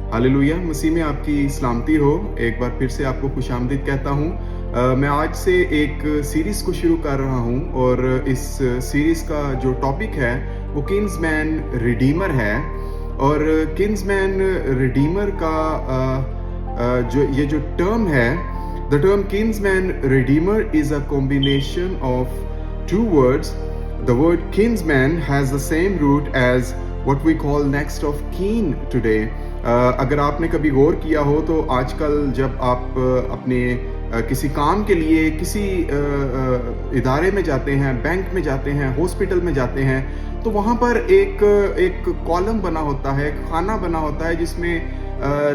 Hallelujah, मसीह में आपकी सलामती हो। एक बार फिर से आपको खुशामदीद कहता हूँ। मैं आज से एक सीरीज़ को शुरू कर रहा हूँ और इस सीरीज़ का जो टॉपिक है वो किंग्समैन रिडीमर है। और किंग्समैन रिडीमर का जो टर्म है, the term Kingsman Redeemer is a combination of two words. The word kinsman has the same root as what we call next of kin today. अगर आपने कभी गौर किया हो तो आजकल जब आप अपने किसी काम के लिए किसी इदारे में जाते हैं, बैंक में जाते हैं, हॉस्पिटल में जाते हैं, तो वहाँ पर एक कॉलम बना होता है, एक खाना बना होता है जिसमें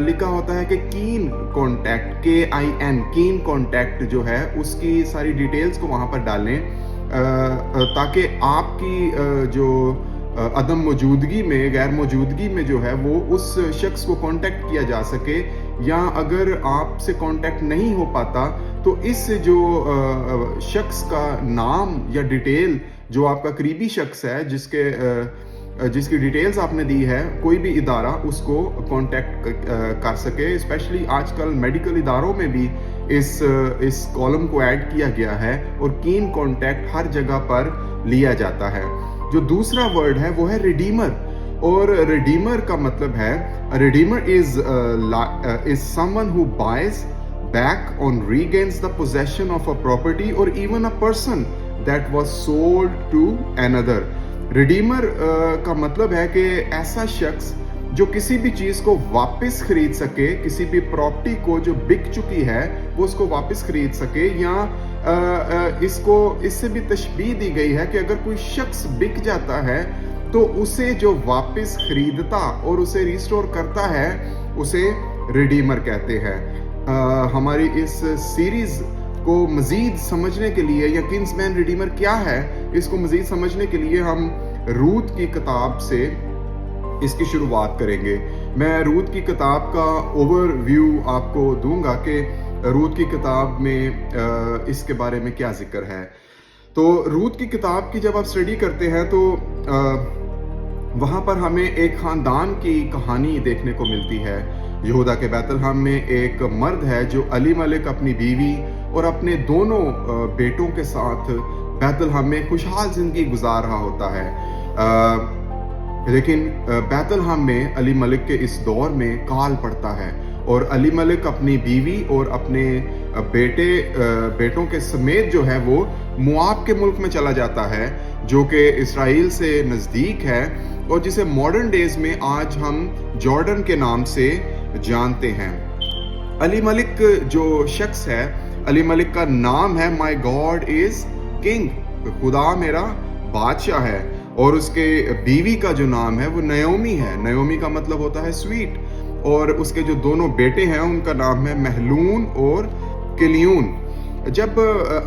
लिखा होता है कि कीन कॉन्टैक्ट, KIN, कीन कॉन्टैक्ट जो है उसकी सारी डिटेल्स को वहाँ पर डालें ताकि आपकी जो अदम मौजूदगी में, गैर मौजूदगी में जो है वो उस शख्स को कांटेक्ट किया जा सके, या अगर आपसे कांटेक्ट नहीं हो पाता तो इस जो शख्स का नाम या डिटेल जो आपका करीबी शख्स है जिसकी डिटेल्स आपने दी है, कोई भी इदारा उसको कांटेक्ट कर सके। स्पेशली आजकल मेडिकल इदारों में भी इस कॉलम को ऐड किया गया है और कीन कांटेक्ट हर जगह पर लिया जाता है। जो दूसरा वर्ड है वो है रिडीमर, और रिडीमर का मतलब है, redeemer is someone who buys back on regains the possession of a property और even a person that was sold to another. Redeemer का मतलब है कि ऐसा शख्स जो किसी भी चीज़ को वापस खरीद सके, किसी भी प्रॉपर्टी को जो बिक चुकी है वो उसको वापस खरीद सके, या इससे भी तशबीह दी गई है कि अगर कोई शख्स बिक जाता है तो उसे जो वापस खरीदता और उसे रिस्टोर करता है उसे रिडीमर कहते हैं। हमारी इस सीरीज़ को मज़ीद समझने के लिए, या किंग्समैन रिडीमर क्या है, इसको मज़ीद समझने के लिए हम रूत की किताब से इसकी शुरुआत करेंगे। मैं रूत की किताब का ओवरव्यू आपको दूंगा कि रूत की किताब में इसके बारे में क्या जिक्र है। तो रूत की किताब की जब आप स्टडी करते हैं तो वहाँ पर हमें एक ख़ानदान की कहानी देखने को मिलती है। यहूदा के बैतलहम में एक मर्द है जो अलीमलेक अपनी बीवी और अपने दोनों बेटों के साथ बैतलहम में खुशहाल ज़िंदगी गुजार रहा होता है। लेकिन बैतलहम में अलीमलेक के इस दौर में काल पड़ता है और अलीमलेक अपनी बीवी और अपने बेटों के समेत जो है वो मुआब के मुल्क में चला जाता है, जो कि इसराइल से नज़दीक है और जिसे मॉडर्न डेज में आज हम जॉर्डन के नाम से जानते हैं। अलीमलेक जो शख्स है, अलीमलेक का नाम है माई गॉड इज किंग, खुदा मेरा बादशाह है, और उसके बीवी का जो नाम है वो नयोमी है। नयोमी का मतलब होता है स्वीट, और उसके जो दोनों बेटे हैं उनका नाम है महलून और किलियून। जब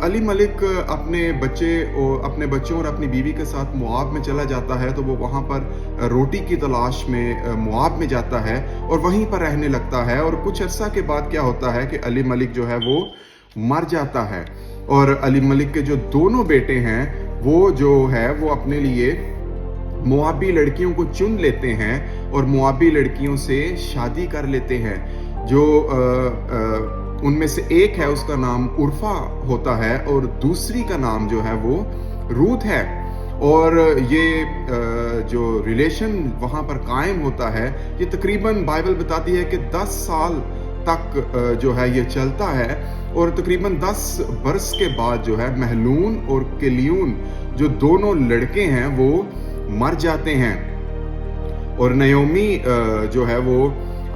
अलीमलेक अपने बच्चों और अपनी बीवी के साथ मुआब में चला जाता है तो वो वहाँ पर रोटी की तलाश में मुआब में जाता है और वहीं पर रहने लगता है। और कुछ अर्सा के बाद क्या होता है कि अलीमलेक जो है वो मर जाता है, और अलीमलेक के जो दोनों बेटे हैं वो जो है वो अपने लिए मुआबी लड़कियों को चुन लेते हैं और मुआबी लड़कियों से शादी कर लेते हैं। जो उनमें से एक है उसका नाम उर्फा होता है और दूसरी का नाम जो है वो रूत है। और ये जो रिलेशन वहाँ पर कायम होता है ये तकरीबन बाइबल बताती है कि 10 साल तक जो है ये चलता है, और तकरीबन 10 बरस के बाद जो है महलून और किलियून जो दोनों लड़के हैं वो मर जाते हैं। और नयोमी जो है वो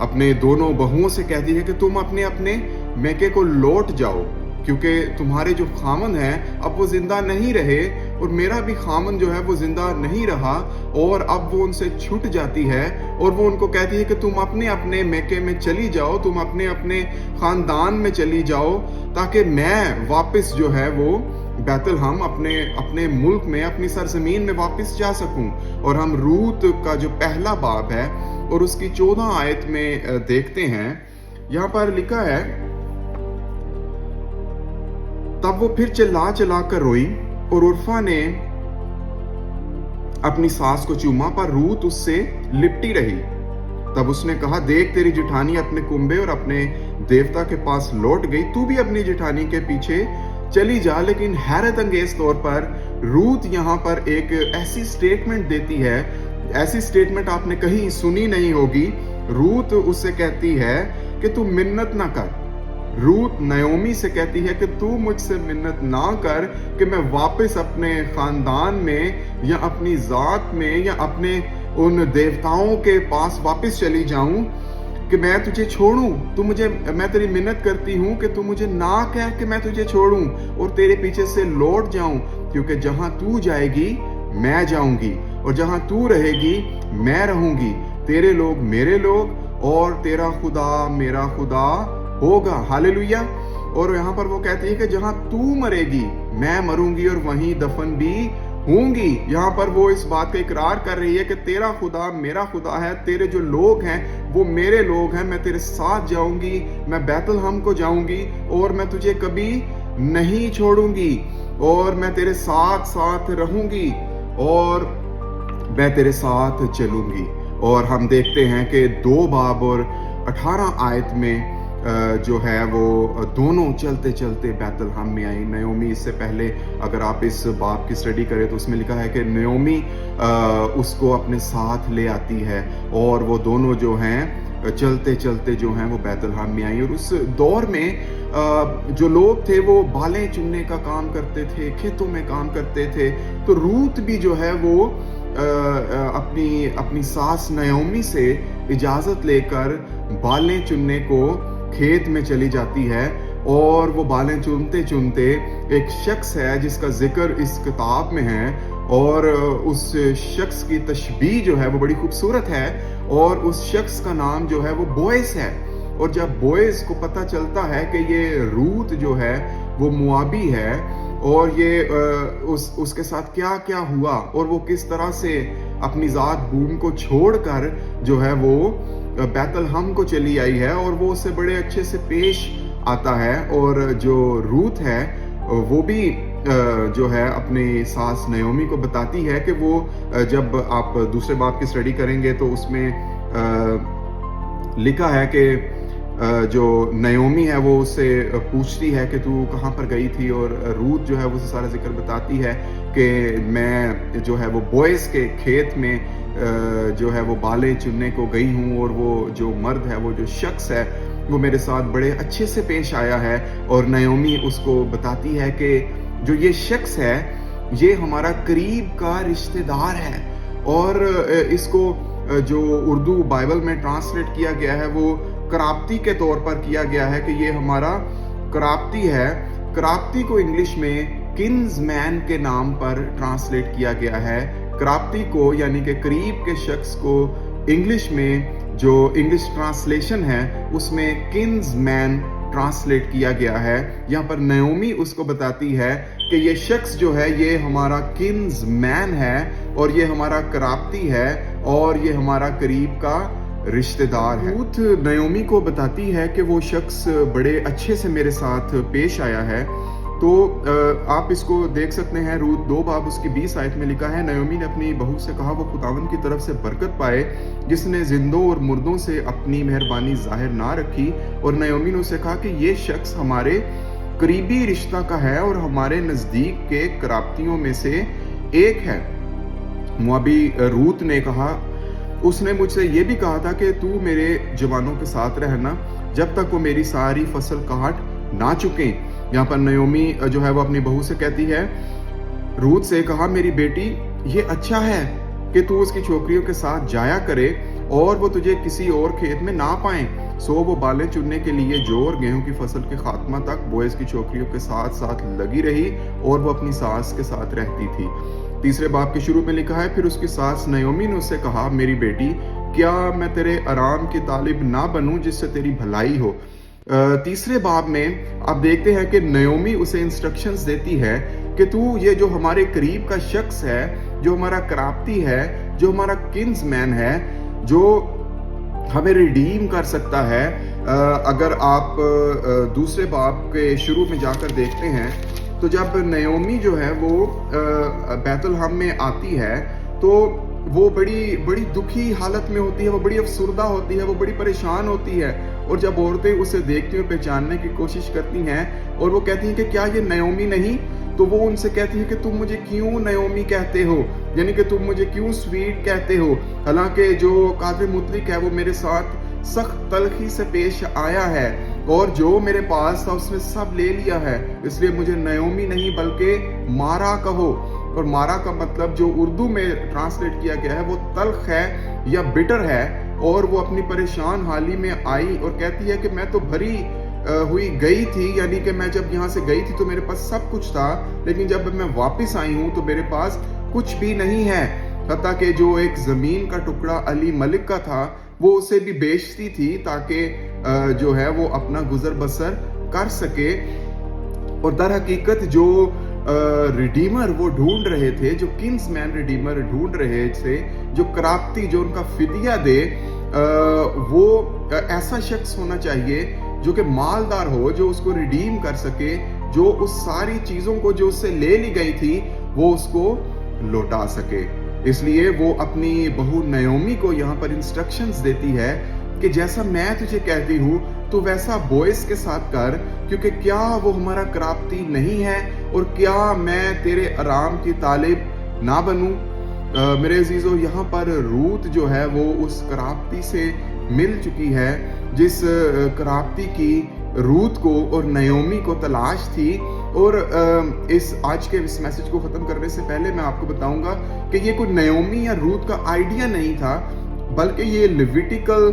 अपने दोनों बहुओं से कहती है कि तुम अपने अपने मैके को लौट जाओ, क्योंकि तुम्हारे जो खामन है अब वो जिंदा नहीं रहे और मेरा भी खामन जो है वो जिंदा नहीं रहा, और अब वो उनसे छूट जाती है और वो उनको कहती है कि तुम अपने अपने मैके में चली जाओ, तुम अपने अपने खानदान में चली जाओ, ताकि मैं वापस जो है वो बैतलहम अपने मुल्क में, अपनी सरजमीन में वापस जा सकूं। और हम रूत का जो पहला बाब है और उसकी 14 आयत में देखते हैं, यहाँ पर लिखा है, तब वो फिर चिल्ला कर रोई और उर्फा ने अपनी सास को चूमा, पर रूत उससे लिपटी रही। तब उसने कहा, देख तेरी जेठानी अपने कुंबे और अपने देवता के पास लौट गई, तू भी अपनी जेठानी के पीछे चली जा। लेकिन हैरत अंगेज तौर पर रूथ यहाँ पर एक ऐसी स्टेटमेंट देती है, ऐसी स्टेटमेंट आपने कहीं सुनी नहीं होगी। रूथ उससे कहती है कि तू मिन्नत ना कर। रूथ नयोमी से कहती है कि तू मुझसे मिन्नत ना कर कि मैं वापस अपने खानदान में या अपनी जात में या अपने उन देवताओं के पास वापस चली जाऊं, कि मैं तुझे छोड़ूं। तू मुझे, मैं तेरी मिन्नत करती हूं कि तू मुझे ना कह कि मैं तुझे छोड़ूं और तेरे पीछे से लौट जाऊं, क्योंकि जहां तू जाएगी मैं जाऊंगी और जहां तू रहेगी मैं रहूंगी। तेरे लोग मेरे लोग और तेरा खुदा मेरा खुदा होगा। हालेलुया। और यहाँ पर वो कहती है कि जहां तू मरेगी मैं मरूंगी और वहीं दफन भी होंगी। यहाँ पर वो इस बात का इकरार कर रही है कि तेरा खुदा मेरा खुदा है, तेरे जो लोग हैं वो मेरे लोग हैं, मैं तेरे साथ जाऊंगी, मैं बैतलहम को जाऊंगी और मैं तुझे कभी नहीं छोड़ूंगी और मैं तेरे साथ साथ रहूंगी और मैं तेरे साथ चलूंगी। और हम देखते हैं कि 2 बाब और 18 आयत में जो है वो दोनों चलते चलते बैतलहम में आई। नयोमी, इससे पहले अगर आप इस बाब की स्टडी करें तो उसमें लिखा है कि नयोमी उसको अपने साथ ले आती है और वो दोनों जो हैं चलते चलते जो हैं वो बैतलहम में आई। और उस दौर में जो लोग थे वो बालें चुनने का काम करते थे, खेतों में काम करते थे। तो रूथ भी जो है वो अपनी सास नयोमी से इजाजत लेकर बालें चुनने को खेत में चली जाती है। और वो बालें चुनते चुनते एक शख्स है जिसका जिक्र इस किताब में है और उस शख्स की तशबीह जो है वो बड़ी खूबसूरत है और उस शख्स का नाम जो है वो बोएस है। और जब बोएस को पता चलता है कि ये रूथ जो है वो मुआबी है और ये उसके साथ क्या क्या हुआ और वो किस तरह से अपनी जात बूम को छोड़कर जो है वो बैतलहम को चली आई है और वो उससे बड़े अच्छे से पेश आता है। और जो रूथ है वो भी जो है अपनी सास नयोमी को बताती है कि वो जब आप दूसरे बाब की स्टडी करेंगे तो उसमें लिखा है कि जो नयोमी है वो उससे पूछती है कि तू कहाँ पर गई थी और रूथ जो है वो सारा जिक्र बताती है कि मैं जो है वो बोएस के खेत में जो है वो बालें चुनने को गई हूँ और वो जो मर्द है, वो जो शख्स है वो मेरे साथ बड़े अच्छे से पेश आया है। और नयोमी उसको बताती है कि जो ये शख्स है ये हमारा करीब का रिश्तेदार है। और इसको जो उर्दू बाइबल में ट्रांसलेट किया गया है वो कराप्ती के तौर पर किया गया है कि ये हमारा कराप्ती है। कराप्ती को इंग्लिश में किन्समैन के नाम पर ट्रांसलेट किया गया है। कराप्ती को यानी कि करीब के शख्स को इंग्लिश में जो इंग्लिश ट्रांसलेशन है उसमें किन्समैन ट्रांसलेट किया गया है। यहाँ पर नयोमी उसको बताती है कि ये शख्स जो है ये हमारा किन्समैन है और ये हमारा कराप्ती है और ये हमारा करीब का रिश्तेदार है। रूथ नयोमी को बताती है कि वो शख्स बड़े अच्छे से मेरे साथ पेश आया है। तो आप इसको देख सकते हैं, रूथ 2 बाब उसकी 20 आयत में लिखा है, नयोमी ने अपनी बहू से कहा वो खुदावन की तरफ से बरकत पाए जिसने जिंदों और मुर्दों से अपनी मेहरबानी जाहिर ना रखी। और नयोमी ने उसे कहा कि ये शख्स हमारे करीबी रिश्ता का है और हमारे नजदीक के कराप्तियों में से एक है। मुआबी रूथ ने कहा, उसने मुझसे ये भी कहा था कि तू मेरे जवानों के साथ रहना जब तक वो मेरी सारी फसल काट ना चुके। यहाँ पर नयोमी जो है वो अपनी बहू से कहती है, रूथ से कहा मेरी बेटी ये अच्छा है कि तू उसकी छोकरियों के साथ जाया करे और वो तुझे किसी और खेत में ना पाए। सो वो बालें चुनने के लिए जो और गेहूं की फसल के खात्मा तक बोएस की छोकरियों के साथ साथ लगी रही और वो अपनी सास के साथ रहती थी। 3 बाब के शुरू में लिखा है, फिर उसकी सास नयोमी ने उससे कहा, मेरी बेटी क्या मैं तेरे आराम की तालिब ना बनूं जिससे तेरी भलाई हो। 3 बाब में आप देखते हैं कि नयोमी उसे इंस्ट्रक्शंस देती है कि तू ये जो हमारे करीब का शख्स है, जो हमारा कराप्ती है, जो हमारा किन्समैन है, जो हमें रिडीम कर सकता है। अगर आप 2 बाब के शुरू में जाकर देखते हैं तो जब नयोमी जो है वो बैतलहम में आती है तो वो बड़ी बड़ी दुखी हालत में होती है, वो बड़ी अफसुर्दा होती है, वो बड़ी परेशान होती है। और जब औरतें उसे देखती हैं, पहचानने की कोशिश करती हैं और वो कहती हैं कि क्या ये नयोमी नहीं? तो वो उनसे कहती है कि तुम मुझे क्यों नयोमी कहते हो, यानी कि तुम मुझे क्यों स्वीट कहते हो, हालांकि जो कादिर मुतलिक है वो मेरे साथ सख्त तलखी से पेश आया है और जो मेरे पास था उसने सब ले लिया है, इसलिए मुझे नयोमी नहीं बल्कि मारा कहो। और मारा का मतलब जो उर्दू में ट्रांसलेट किया गया है वो तल्ख है या बिटर है। और वो अपनी परेशान हाली में आई और कहती है कि मैं तो भरी हुई गई थी, यानी कि मैं जब यहाँ से गई थी तो मेरे पास सब कुछ था, लेकिन जब मैं वापस आई हूँ तो मेरे पास कुछ भी नहीं है। हत्ता कि जो एक ज़मीन का टुकड़ा अली मलिक का था वो उसे भी बेचती थी ताकि जो है वो अपना गुजर बसर कर सके। और दर हकीकत जो रिडीमर वो ढूंढ रहे थे, जो किंग्समैन रिडीमर ढूंढ रहे थे, जो कराप्ती जो उनका फिदिया दे, वो ऐसा शख्स होना चाहिए जो कि मालदार हो, जो उसको रिडीम कर सके, जो उस सारी चीज़ों को जो उससे ले ली गई थी वो उसको लौटा सके। इसलिए वो अपनी बहू नयोमी को यहाँ पर इंस्ट्रक्शंस देती है कि जैसा मैं तुझे कहती हूँ तो वैसा बोइस के साथ कर, क्योंकि क्या वो हमारा कराप्ती नहीं है और क्या मैं तेरे आराम की तालिब ना बनूं। मेरे अजीजों, यहाँ पर रूत जो है वो उस कराप्ती से मिल चुकी है जिस कराप्ती की रूत को और नयोमी को तलाश थी। और इस आज के इस मैसेज को ख़त्म करने से पहले मैं आपको बताऊंगा कि ये कोई नयोमी या रूत का आइडिया नहीं था, बल्कि ये लिविटिकल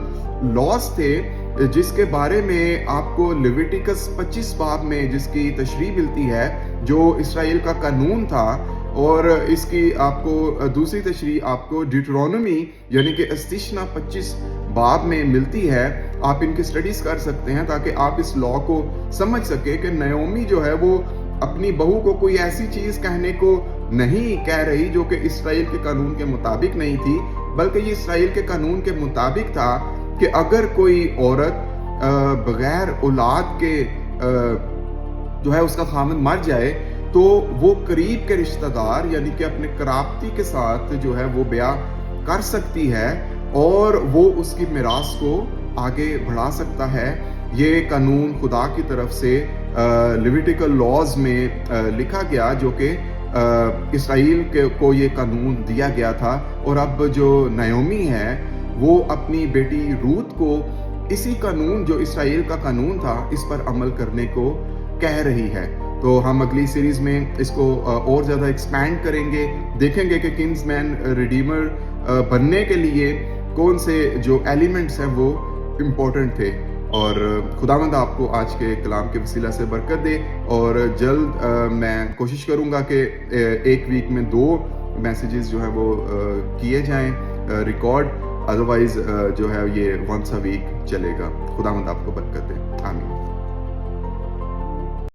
लॉज थे जिसके बारे में आपको लिविटिकस 25 बाब में जिसकी तशरीह मिलती है, जो इस्राएल का कानून था। और इसकी आपको दूसरी तशरीह आपको डिट्रोनोमी यानी कि अस्तिशना 25 बाब में मिलती है। आप इनकी स्टडीज कर सकते हैं ताकि आप इस लॉ को समझ सके कि नयोमी जो है वो अपनी बहू को कोई ऐसी चीज कहने को नहीं कह रही जो कि इस्राएल के कानून के मुताबिक नहीं थी, बल्कि ये इस्राएल के कानून के मुताबिक था कि अगर कोई औरत बगैर औलाद के जो है उसका खामन मर जाए तो वो करीब के रिश्तेदार यानी कि अपने कराप्ती के साथ जो है वो ब्याह कर सकती है और वो उसकी मिरास को आगे बढ़ा सकता है। ये कानून खुदा की तरफ से लिविटिकल लॉज में लिखा गया, जो कि इस्राएल को ये कानून दिया गया था। और अब जो नयोमी है वो अपनी बेटी रूत को इसी कानून, जो इस्राएल का कानून था, इस पर अमल करने को कह रही है। तो हम अगली सीरीज में इसको और ज़्यादा एक्सपैंड करेंगे, देखेंगे कि किंग्समैन रिडीमर बनने के लिए कौन से जो एलिमेंट्स हैं वो इम्पोर्टेंट थे। और खुदावंद आपको आज के कलाम के वसीला से बरकत दे। और जल्द मैं कोशिश करूँगा कि एक वीक में 2 मैसेजेस जो हैं वो किए जाएं रिकॉर्ड, अदरवाइज जो है ये वंस अ वीक चलेगा। खुदावंद आपको बरकत दे। आमीन।